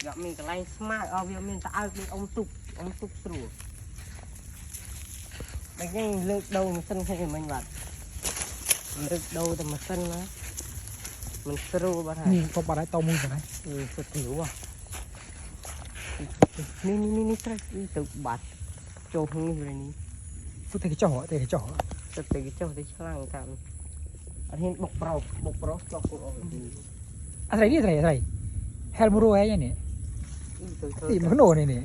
gặp mình cái lanh smart ở việc mình tạo cái ông tục sủa mấy cái lược đầu mình sân thì mình vặt lược đầu thì mà sân á mình sủa bắtนี่พกปลาได้โตมือกันไหม sụt hiểu à ni trái tự bạt trâu không như vậy ni พูดถึงเจ้าเตะเจ้า sụt từ cái trâu thì chăng làm anh hiện bọc bro cho cô ở đây อะไรนี่อะไรเฮลมูโรไอ้เนี่ยตีมันโน่นี่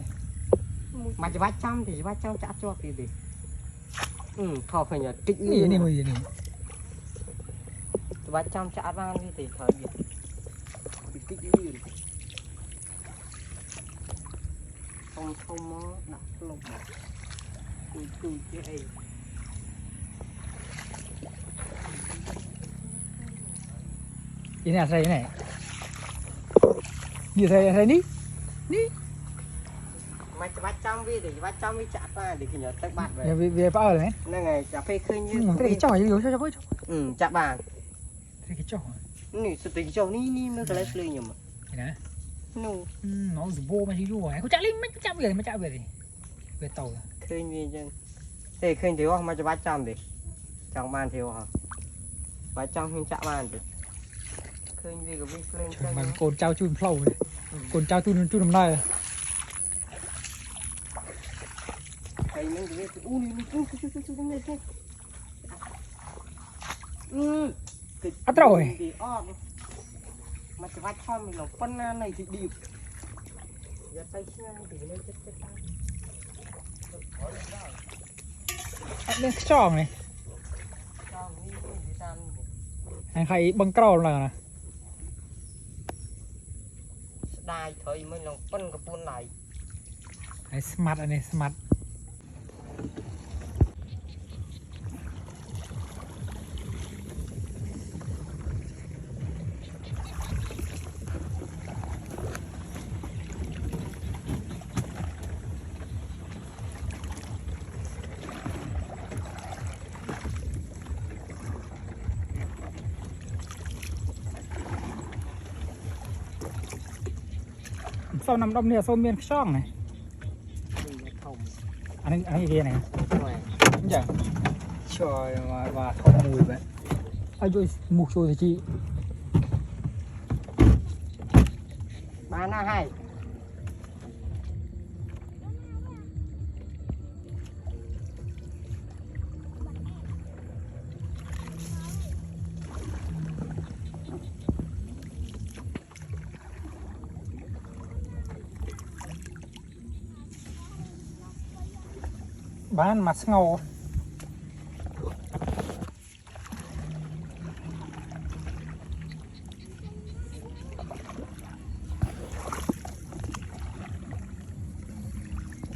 mà chỉ vắt trăm thì vắt trăm chặt cho thì đi thò phải nhờ kích นี่มือนี่ vắt trăm chặt ra đi thì thời gì kích như không mó đặt lồng cùi cái ấy อีนี่อะไรเนี่ยนี่อะไรนี่ mà vắt trăm đi thì vắt trăm đi chặt ra thì nhờ tách bát về เวียป้าเลย นั่นไงจะไปขึ้นยืด เตะเจ้าอยู่เจ้า จับบาน เตะเจ้า นี่สติเจ้านี่มันก็เลยเลยอยู่มั้ง นี่นะ นู่ น้องจะโบมาที่ด้วยเขาจับลิงไม่จับเลยไม่จับเลยเวียโต ขึ้นยืดจังเฮ้ขึ้นเดี๋ยวมาจะวัดจำดิจังบ้านเที่ยวฮะวัดจำขึ้นจับบ้านดิขึ้นยืดกับวิ่งเล่นจัง มันโกนเจ้าจุนเพลาเลยโกนเจ้าจุนทำได้ ไอ้มันจะวิ่งอู้นี่นี่อัตราเลย ดีอ้อมาจะวัดช่องมีหลบปั้นหน้าในที่ดีอย่าไปเชื่อถึงเลยจะตาย เล่นช่องเลย ช่องนี้ดีตาม ให้ใครบังเกล้าอะไรนะ ได้เถอะมันลงปั้นกับปูนไหล ไอ้สมาร์ทอันนี้สมาร์ท ส้มน้ำดำเนี่ยส้มเมียนช่องไงอันนี้เรียนไงอย่างชอยมาทอมวยแบบอายุมุกโชว์สิ มาหน้าให้บ้านมัดเงา